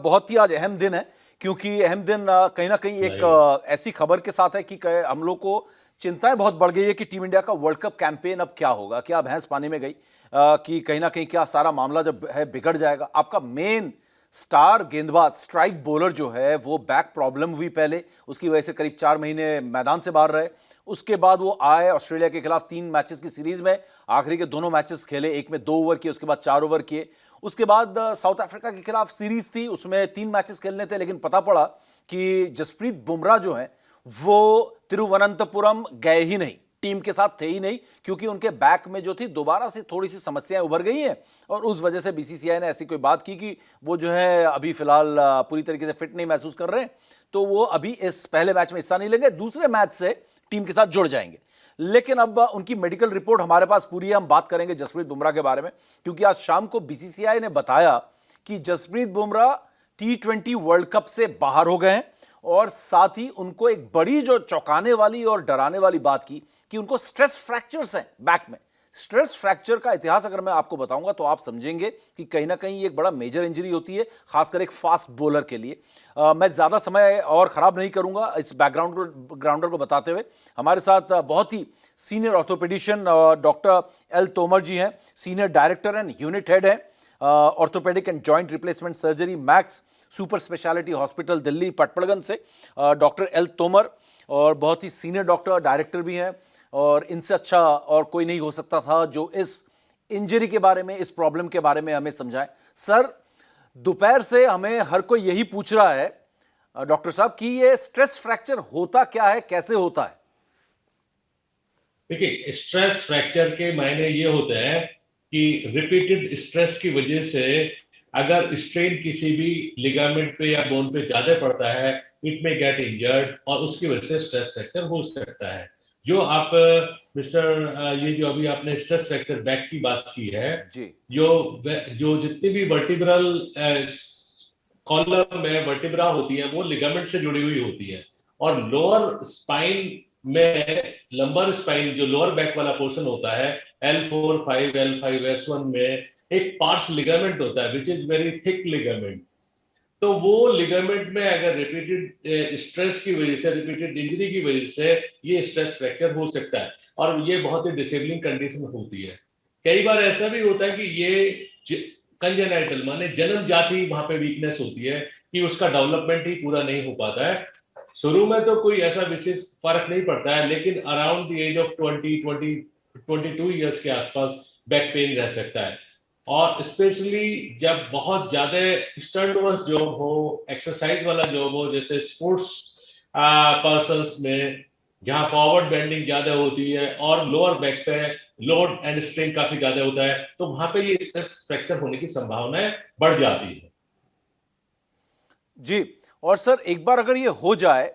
बहुत ही आज अहम दिन है, क्योंकि अहम दिन कहीं ना कहीं एक ऐसी खबर के साथ है कि हम लोग को चिंताएं बहुत बढ़ गई है कि टीम इंडिया का वर्ल्ड कप कैंपेन अब क्या होगा, क्या भैंस पानी में गई, कि कहीं ना कहीं क्या सारा मामला जब है बिगड़ जाएगा। आपका मेन स्टार गेंदबाज स्ट्राइक बॉलर जो है वो बैक प्रॉब्लम हुई पहले, उसकी वजह से करीब 4 महीने मैदान से बाहर रहे। उसके बाद वो आए ऑस्ट्रेलिया के खिलाफ 3 मैचेस की सीरीज में, आखिरी के दोनों मैचेस खेले, एक में 2 ओवर किए, उसके बाद 4 ओवर किए। उसके बाद साउथ अफ्रीका के खिलाफ सीरीज थी, उसमें 3 मैचेस खेलने थे, लेकिन पता पड़ा कि जसप्रीत बुमराह जो है वो तिरुवनंतपुरम गए ही नहीं, टीम के साथ थे ही नहीं, क्योंकि उनके बैक में जो थी दोबारा से थोड़ी सी समस्याएं उभर गई हैं। और उस वजह से बीसीसीआई ने ऐसी कोई बात की कि वो जो है अभी फिलहाल पूरी तरीके से फिट नहीं महसूस कर रहे हैं, तो वो अभी इस पहले मैच में हिस्सा नहीं लेंगे, दूसरे मैच से टीम के साथ जुड़ जाएंगे। लेकिन अब उनकी मेडिकल रिपोर्ट हमारे पास पूरी है, हम बात करेंगे जसप्रीत बुमराह के बारे में, क्योंकि आज शाम को बीसीसीआई ने बताया कि Jasprit Bumrah T20 world cup से बाहर हो गए हैं। और साथ ही उनको एक बड़ी जो चौंकाने वाली और डराने वाली बात की कि उनको स्ट्रेस फ्रैक्चर्स हैं बैक में। स्ट्रेस फ्रैक्चर का इतिहास अगर मैं आपको बताऊंगा तो आप समझेंगे कि कहीं ना कहीं एक बड़ा मेजर इंजरी होती है, खासकर एक फास्ट बॉलर के लिए। मैं ज्यादा समय और खराब नहीं करूंगा इस ग्राउंडर को बताते हुए। हमारे साथ बहुत ही senior orthopaedician doctor L Tomar ji हैं, senior director and unit head हैं orthopaedic and joint replacement surgery Max Super Speciality Hospital Delhi Patparganj से डॉक्टर एल तोमर, और बहुत ही सीनियर डॉक्टर डायरेक्टर भी हैं, और इनसे अच्छा और कोई नहीं हो सकता था जो इस इंजरी के बारे में, इस प्रॉब्लम के बारे में हमें समझाए। सर, दोपहर से हमें हर कोई यही पूछ रहा है डॉक्टर साहब कि ये स्ट्रेस फ्रैक्चर होता क्या है, कैसे होता है? देखिए, स्ट्रेस फ्रैक्चर के मायने ये होते हैं कि रिपीटेड स्ट्रेस की वजह से अगर स्ट्रेन किसी भी लिगामेंट पे या बोन पे ज्यादा पड़ता है, इट में गेट इंजर्ड, और उसकी वजह से स्ट्रेस फ्रैक्चर हो सकता है। जो आप मिस्टर ये जो अभी आपने स्ट्रेस फ्रैक्चर बैक की बात की है जी, जो जो जितनी भी वर्टिब्रल कॉलम में वर्टिब्रा होती है वो लिगामेंट से जुड़ी हुई होती है, और लोअर स्पाइन में लंबर स्पाइन जो लोअर बैक वाला पोर्शन होता है L4, 5, L5, S1 में एक पार्स लिगामेंट होता है which is very thick ligament. तो वो लिगामेंट में अगर रिपीटेड स्ट्रेस की वजह से, रिपीटेड इंजरी की वजह से ये स्ट्रेस फ्रैक्चर हो सकता है, और ये बहुत ही डिसेबलिंग कंडीशन होती है। कई बार ऐसा भी होता है कि ये कंजेनाइटल माने जन्म जाति वहां पे वीकनेस होती है कि उसका डेवलपमेंट ही पूरा नहीं हो पाता है। शुरू में तो कोई ऐसा विशेष फर्क नहीं पड़ता है, लेकिन around the age of 22 years के आसपास बैक पेन रह सकता है। और स्पेशली जब बहुत ज्यादा स्टंटवर्स जॉब हो, एक्सरसाइज वाला जॉब हो, जैसे स्पोर्ट्स पर्सन्स में जहां फॉरवर्ड बेंडिंग ज्यादा होती है और लोअर बैक पे लोड एंड स्ट्रेन काफी ज्यादा होता है, तो वहां पे ये स्ट्रेस फ्रैक्चर होने की संभावनाएं बढ़ जाती है। जी। और सर, एक बार अगर ये हो जाए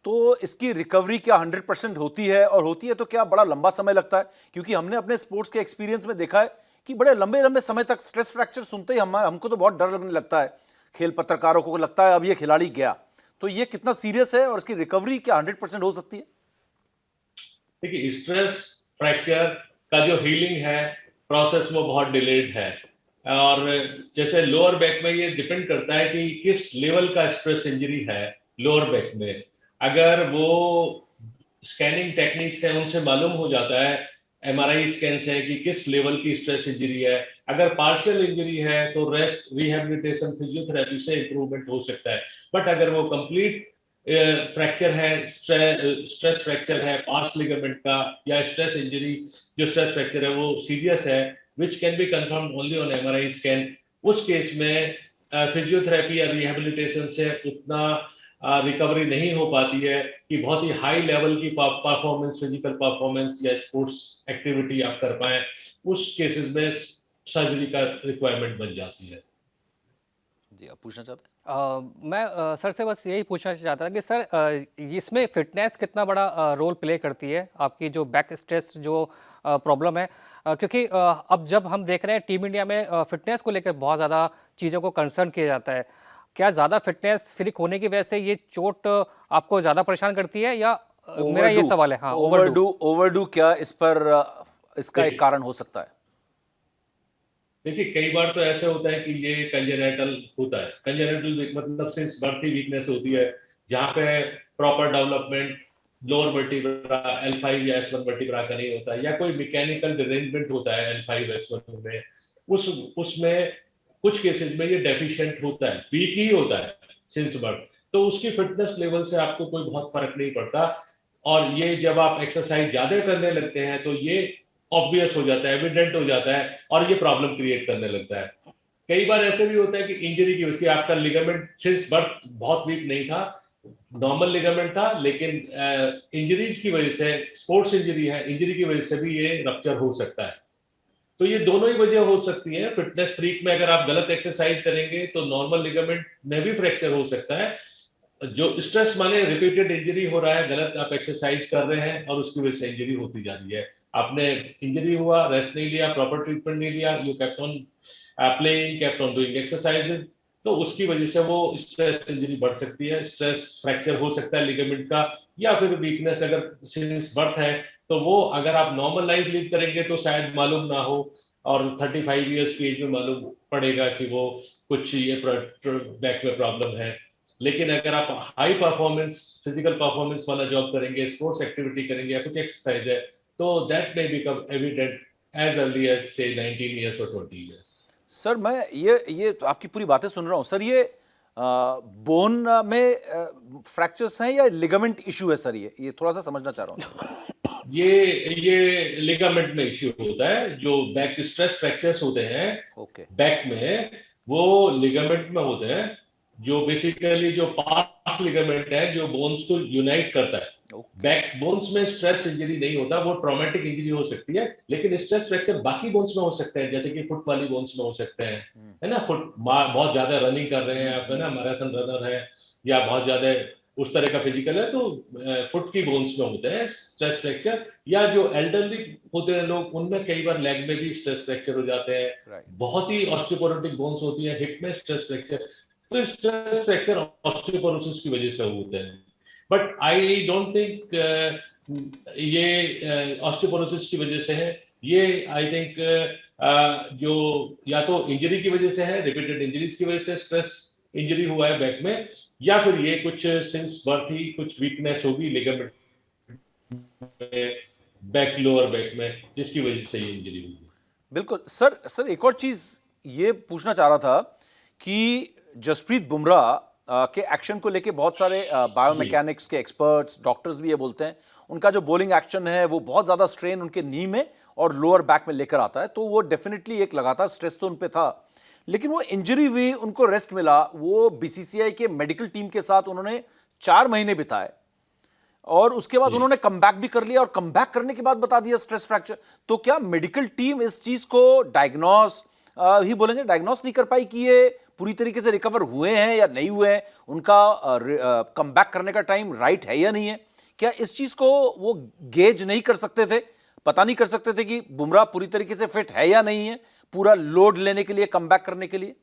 तो इसकी रिकवरी क्या 100% होती है, और होती है तो क्या बड़ा लंबा समय लगता है? क्योंकि हमने अपने स्पोर्ट्स के एक्सपीरियंस में देखा है कि बड़े लंबे लंबे समय तक स्ट्रेस फ्रैक्चर सुनते ही हमको तो बहुत डर लगने लगता है, खेल पत्रकारों को लगता है अब ये खिलाड़ी गया। तो ये कितना सीरियस है और इसकी रिकवरी क्या 100% हो सकती है? देखिए, स्ट्रेस फ्रैक्चर का जो हीलिंग है प्रोसेस वो बहुत डिलेड है, और जैसे लोअर बैक में ये डिपेंड करता है कि किस लेवल का स्ट्रेस इंजरी है लोअर बैक में। अगर वो स्कैनिंग टेक्निक्स है उनसे मालूम हो जाता है, एमआरआई स्कैन से, कि किस लेवल की स्ट्रेस इंजरी है। अगर पार्शियल इंजरी है तो रेस्ट, रिहेबिलिटेशन, फिजियोथेरेपी से इंप्रूवमेंट हो सकता है। बट अगर वो कंप्लीट फ्रैक्चर है, स्ट्रेस फ्रैक्चर है पार्स लिगामेंट का, या स्ट्रेस इंजरी जो स्ट्रेस फ्रैक्चर है वो सीरियस है, which can be confirm only on MRI scan, उस केस में फिजियोथेरेपी या रिहेबिलिटेशन से उतना रिकवरी नहीं हो पाती है कि बहुत ही हाई लेवल की परफॉर्मेंस, फिजिकल परफॉर्मेंस या स्पोर्ट्स एक्टिविटी आप कर पाए। उस केसेस में सर्जरी का रिक्वायरमेंट बन जाती है। जी, आप पूछना चाहते हैं? मैं सर से बस यही पूछना चाहता था कि सर इसमें फिटनेस कितना बड़ा रोल प्ले करती है आपकी जो बैक स्ट्रेस जो प्रॉब्लम है, क्योंकि अब जब हम देख रहे हैं टीम इंडिया में फिटनेस को लेकर बहुत ज़्यादा चीज़ों को कंसर्न किया जाता है। क्या ज़्यादा फिटनेस फ्रीक होने की वजह से ये चोट आपको ज़्यादा परेशान करती है, या मेरा ये सवाल है। हाँ, ओवरडू क्या इस पर इसका एक कारण हो सकता है? देखिए कई बार तो ऐसे होता है कि ये कंजेनेटल होता है, कंजेनेटल मतलब सिंस बर्थ ही वीकनेस होती है, जहाँ पे proper development lower vertebra L5 या S1 वर्टिब्रा का नहीं होता, या कोई मैकेनिकल डिरेंजमेंट होता है L5 S1 में, उसमें कुछ केसेस में ये डेफिशिएंट होता है, वीक ही होता है सिंस बर्थ, तो उसकी फिटनेस लेवल से आपको कोई बहुत फर्क नहीं पड़ता। और ये जब आप एक्सरसाइज ज्यादा करने लगते हैं तो ये ऑब्वियस हो जाता है, एविडेंट हो जाता है, और ये प्रॉब्लम क्रिएट करने लगता है। कई बार ऐसे भी होता है कि इंजरी की वजह से आपका लिगामेंट सिंस बर्थ बहुत वीक नहीं था, नॉर्मल लिगामेंट था, लेकिन इंजरीज की वजह से, स्पोर्ट्स इंजरी है, इंजरी की वजह से भी ये रप्चर हो सकता है। तो ये दोनों ही वजह हो सकती है। फिटनेस फ्रीक में अगर आप गलत एक्सरसाइज करेंगे तो नॉर्मल लिगामेंट में भी फ्रैक्चर हो सकता है। जो स्ट्रेस माने रिपीटेड इंजरी हो रहा है, गलत आप एक्सरसाइज कर रहे हैं और उसकी वजह से इंजरी होती जा रही है। आपने इंजरी हुआ, रेस्ट नहीं लिया, प्रॉपर ट्रीटमेंट नहीं लिया, you kept on playing, kept on doing exercises, तो उसकी वजह से वो स्ट्रेस इंजरी बढ़ सकती है, स्ट्रेस फ्रैक्चर हो सकता है लिगामेंट का, या फिर वीकनेस अगर सिंस बर्थ है तो वो अगर आप नॉर्मल लाइफ लीड करेंगे तो शायद मालूम ना हो, और 35 इयर्स की एज में मालूम पड़ेगा कि वो कुछ ये बैक में प्रॉब्लम है। लेकिन अगर आप हाई परफॉर्मेंस, फिजिकल परफॉर्मेंस वाला जॉब करेंगे, स्पोर्ट्स एक्टिविटी करेंगे या कुछ एक्सरसाइज है, तो that may become evident as early age से 19 इयर्स और 20 इयर्स। सर मैं ये तो आपकी पूरी बातें सुन रहा हूँ सर, ये बोन में फ्रैक्चर्स हैं या लिगामेंट इशू है सर? ये थोड़ा सा समझना चाह रहा हूँ। ये लिगामेंट में इश्यू होता है। जो बैक स्ट्रेस फ्रैक्चर्स होते हैं ओके, बैक में, वो लिगामेंट में होते हैं, जो बेसिकली जो पास लिगामेंट है जो बोन्स को यूनाइट करता है। बैक बोन्स में स्ट्रेस इंजरी नहीं होता, वो ट्रॉमेटिक इंजरी हो सकती है, लेकिन स्ट्रेस फ्रैक्चर बाकी बोन्स में हो सकते हैं, जैसे कि फुट वाली बोन्स में हो सकते हैं, है ना, फुट बहुत ज्यादा रनिंग कर रहे हैं आप, है ना, मैराथन रनर है, या बहुत ज्यादा उस तरह का फिजिकल है, तो फुट की बोन्स में होते हैं स्ट्रेस फ्रैक्चर। या जो एल्डरली होते हैं लोग, उनमें कई बार लेग में भी स्ट्रेस फ्रैक्चर हो जाते हैं। बहुत ही ऑस्टियोपोरोटिक बोन्स होती है, हिप में स्ट्रेस फ्रैक्चर, तो स्ट्रेस फ्रैक्चर ऑस्टियोपोरोसिस की वजह से होते हैं। बट आई डोंट थिंक ये ऑस्टियोपोरोसिस की वजह से है। ये आई थिंक जो या तो इंजरी की वजह से है, रिपीटेड इंजरीज की वजह से स्ट्रेस इंजरी हुआ है बैक में, या फिर ये कुछ सिंस बर्थ ही कुछ वीकनेस होगी लिगामेंट बैक, लोअर बैक में, जिसकी वजह से ये इंजरी हुई। बिल्कुल सर एक और चीज ये पूछना चाह रहा था कि जसप्रीत बुमराह के एक्शन को लेके बहुत सारे बायोमैकेनिक्स के एक्सपर्ट्स, डॉक्टर्स भी ये बोलते हैं उनका जो बॉलिंग एक्शन है वो बहुत ज़्यादा स्ट्रेन उनके नी में और लोअर बैक में लेकर आता है, तो वो डेफिनेटली एक लगातार स्ट्रेस तो उन पे था, लेकिन वो इंजरी हुई, उनको रेस्ट मिला, वो बीसीसीआई के मेडिकल टीम के साथ उन्होंने 4 महीने बिताए और उसके बाद उन्होंने कमबैक भी कर लिया, और कमबैक करने के बाद बता दिया स्ट्रेस फ्रैक्चर। तो क्या मेडिकल टीम इस चीज को डायग्नोस ही बोलेंगे, डायग्नोस नहीं कर पाई कि ये पूरी तरीके से रिकवर हुए हैं या नहीं हुए हैं, उनका कमबैक करने का टाइम राइट है या नहीं है? क्या इस चीज को वो गेज नहीं कर सकते थे, पता नहीं कर सकते थे कि बुमराह पूरी तरीके से फिट है या नहीं है पूरा लोड लेने के लिए, कमबैक करने के लिए?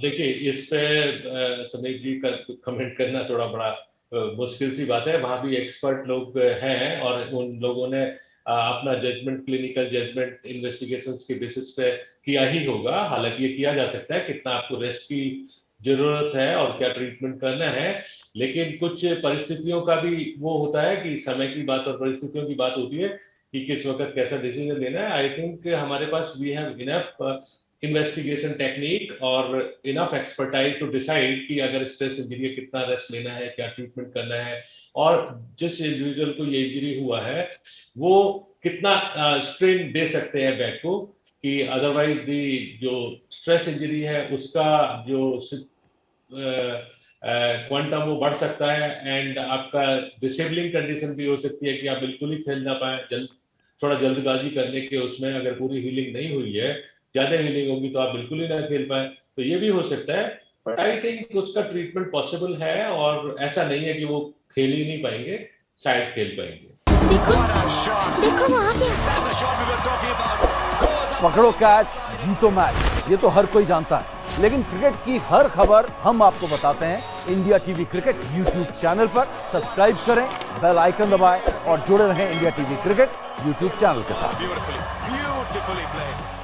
देखिए इस पे समीप जी का कमेंट करना थोड़ा बड़ा मुश्किल सी बात है। वहां भी एक्सपर्ट लोग हैं और उन लोगों ने अपना जजमेंट, क्लिनिकल जजमेंट इन्वेस्टिगेशंस के बेसिस पे किया ही होगा। हालांकि ये किया जा सकता है कितना आपको रेस्ट की जरूरत है और क्या ट्रीटमेंट करना है, लेकिन कुछ परिस्थितियों का भी वो होता है कि समय की बात और परिस्थितियों की बात होती है कि किस वक्त कैसा डिसीजन लेना है। आई थिंक हमारे पास we have enough investigation technique और इनफ एक्सपर्टाइज टू डिसाइड कि अगर स्ट्रेस इंजरी कितना रेस्ट लेना है, क्या ट्रीटमेंट करना है, और जिस इंडिविजुअल को ये इंजरी हुआ है वो कितना स्ट्रेन दे सकते हैं बैक को, कि अदरवाइज दी जो स्ट्रेस इंजरी है उसका जो क्वांटम वो बढ़ सकता है, एंड आपका डिसेबलिंग कंडीशन भी हो सकती है कि आप बिल्कुल ही खेल ना पाए, थोड़ा जल्दबाजी करने के उसमें अगर पूरी हीलिंग नहीं हुई है, ज्यादा हीलिंग होगी तो आप बिल्कुल ही ना खेल पाए, तो ये भी हो सकता है। बट आई थिंक उसका ट्रीटमेंट पॉसिबल है और ऐसा नहीं है कि वो खेल ही नहीं पाएंगे, शायद खेल पाएंगे। देखो वहाँ पे पकड़ो कैच जीतो मैच, ये तो हर कोई जानता है। लेकिन क्रिकेट की हर खबर हम आपको बताते हैं India TV cricket YouTube channel पर। सब्सक्राइब करें, बेल आइकन दबाएं और जुड़े रहें India TV cricket YouTube channel के साथ। Beautifully played.